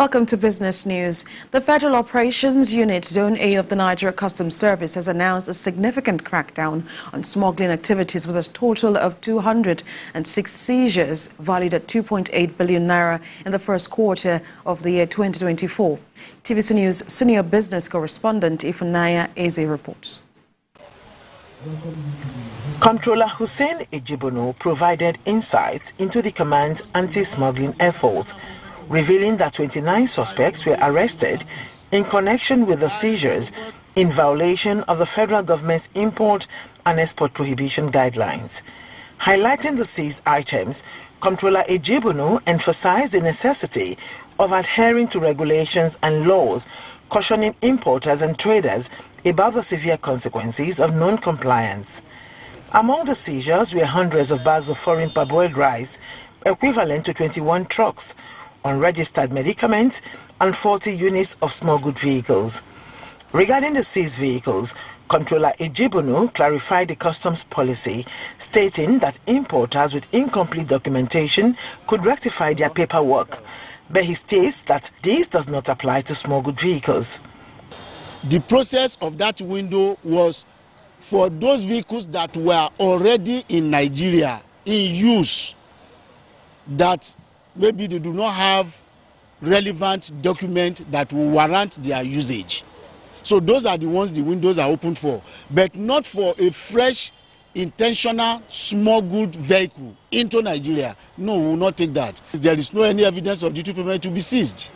Welcome to Business News. The Federal Operations Unit, Zone A of the Nigeria Customs Service, has announced a significant crackdown on smuggling activities with a total of 206 seizures valued at 2.8 billion naira in the first quarter of the year 2024. TVC News senior business correspondent Ifunanya Eze reports. Comptroller Hussein Ejibono provided insights into the command's anti-smuggling efforts, revealing that 29 suspects were arrested in connection with the seizures in violation of the federal government's import and export prohibition guidelines. Highlighting the seized items, Comptroller Ejibono emphasized the necessity of adhering to regulations and laws, cautioning importers and traders about the severe consequences of non-compliance. Among the seizures were hundreds of bags of foreign parboiled rice, equivalent to 21 trucks, unregistered medicaments, and 40 units of small good vehicles. Regarding the seized vehicles, Comptroller Ejibono clarified the customs policy, stating that importers with incomplete documentation could rectify their paperwork, but he states that this does not apply to small good vehicles. The process of that window was for those vehicles that were already in Nigeria in use, that maybe they do not have relevant document that will warrant their usage. So those are the ones the windows are open for, but not for a fresh, intentional, smuggled vehicle into Nigeria. No, we will not take that. There is no any evidence of duty payment to be seized.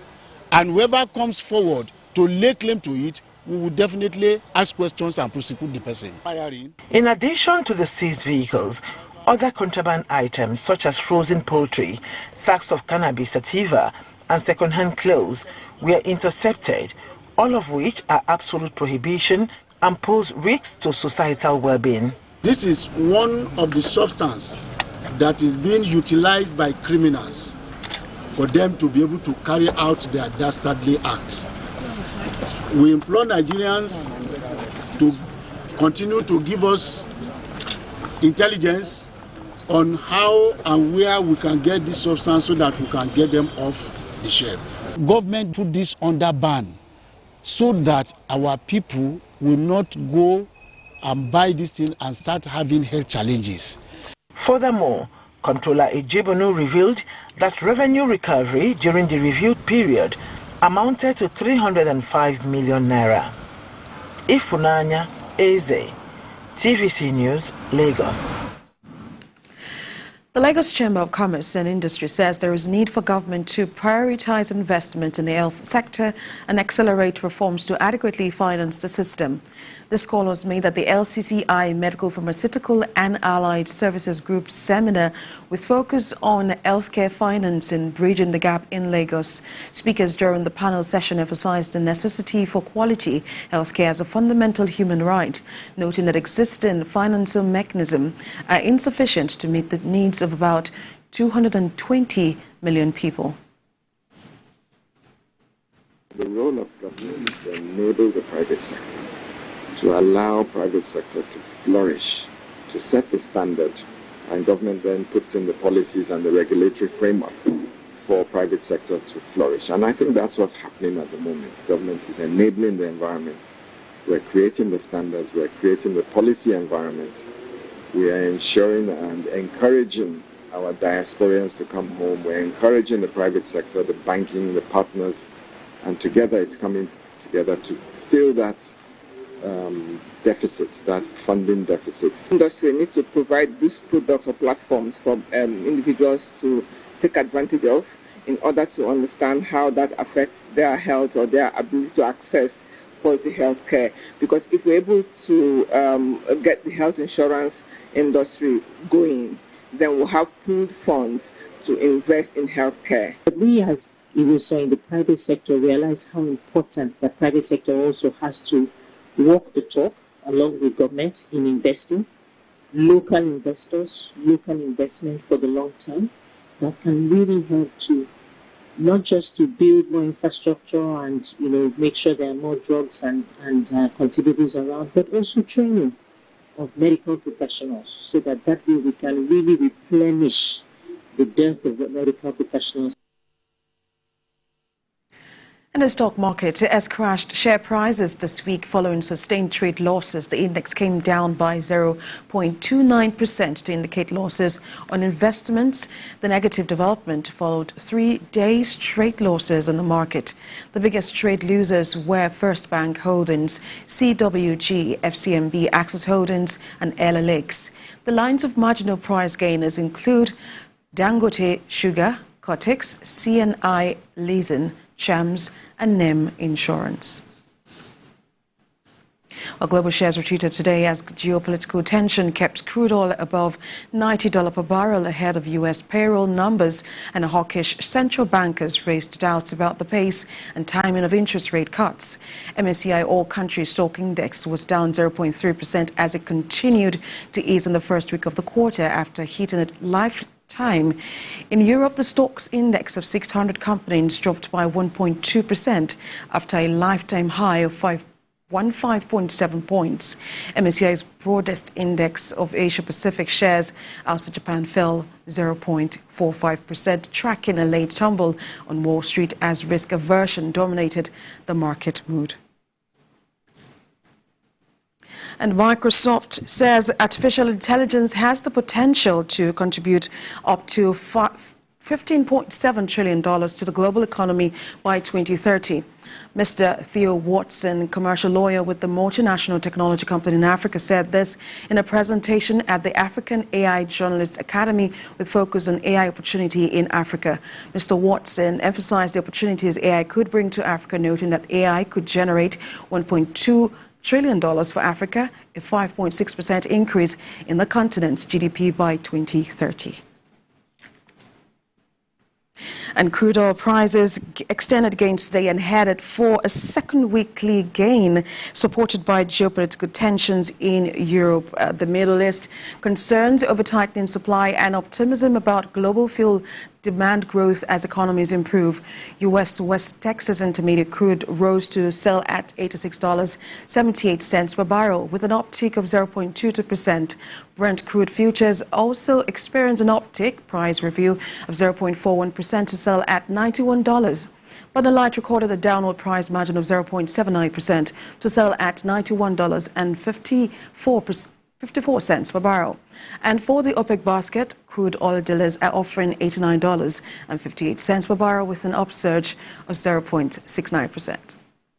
And whoever comes forward to lay claim to it, we will definitely ask questions and prosecute the person. In addition to the seized vehicles, other contraband items such as frozen poultry, sacks of cannabis sativa, and second-hand clothes were intercepted, all of which are absolute prohibition and pose risks to societal well-being. This is one of the substances that is being utilized by criminals for them to be able to carry out their dastardly acts. We implore Nigerians to continue to give us intelligence on how and where we can get this substance so that we can get them off the shelf. Government put this under ban so that our people will not go and buy this thing and start having health challenges. Furthermore, Comptroller Ejibono revealed that revenue recovery during the reviewed period amounted to 305 million naira. Ifunanya Eze, TVC News, Lagos. The Lagos Chamber of Commerce and Industry says there is need for government to prioritize investment in the health sector and accelerate reforms to adequately finance the system. This call was made at the LCCI Medical, Pharmaceutical and Allied Services Group seminar with focus on healthcare financing, bridging the gap in Lagos. Speakers during the panel session emphasized the necessity for quality healthcare as a fundamental human right, noting that existing financial mechanisms are insufficient to meet the needs of about 220 million people. The role of government is to enable the private sector, to allow private sector to flourish, to set the standard, and government then puts in the policies and the regulatory framework for private sector to flourish. And I think that's what's happening at the moment. Government is enabling the environment. We're creating the standards, we're creating the policy environment. We are ensuring and encouraging our diasporans to come home. We're encouraging the private sector, the banking, the partners, and together it's coming together to fill that deficit, that funding deficit. Industry needs to provide these products or platforms for individuals to take advantage of in order to understand how that affects their health or their ability to access quality health care. Because if we're able to get the health insurance industry going, then we'll have pooled funds to invest in health care. But we as saw in the private sector realize how important the private sector also has to walk the talk along with government in investing, local investors, local investment for the long term that can really help to not just to build more infrastructure and make sure there are more drugs and consumables around, but also training of medical professionals so that way we can really replenish the dearth of medical professionals. And the stock market has crashed share prices this week following sustained trade losses. The index came down by 0.29% to indicate losses on investments. The negative development followed 3 days straight losses in the market. The biggest trade losers were First Bank Holdings, CWG, FCMB, Access Holdings and LLX. The lines of marginal price gainers include Dangote Sugar, Cortex, CNI Leasing, Chams and NIM Insurance. While global shares retreated today as geopolitical tension kept crude oil above $90 per barrel ahead of U.S. payroll numbers, and hawkish central bankers raised doubts about the pace and timing of interest rate cuts. MSCI All-Country Stock Index was down 0.3% as it continued to ease in the first week of the quarter after hitting a lifetime. In Europe, the stocks index of 600 companies dropped by 1.2% after a lifetime high of 15.7 points. MSCI's broadest index of Asia-Pacific shares outside Japan fell 0.45%, tracking a late tumble on Wall Street as risk aversion dominated the market mood. And Microsoft says artificial intelligence has the potential to contribute up to $15.7 trillion to the global economy by 2030. Mr. Theo Watson, commercial lawyer with the multinational technology company in Africa, said this in a presentation at the African AI Journalists Academy with focus on AI opportunity in Africa. Mr. Watson emphasized the opportunities AI could bring to Africa, noting that AI could generate $1.2 trillion for Africa, a 5.6% increase in the continent's GDP by 2030. And crude oil prices extended gains today and headed for a second weekly gain, supported by geopolitical tensions in Europe, the Middle East, concerns over tightening supply and optimism about global fuel demand growth as economies improve. U.S. West Texas Intermediate crude rose to sell at $86.78 per barrel, with an uptick of 0.22%. Brent crude futures also experienced an uptick, price review of 0.41% to sell at $91. But the light recorded a downward price margin of 0.79% to sell at $91.54 per barrel. And for the OPEC basket, crude oil dealers are offering $89.58 per barrel with an upsurge of 0.69%.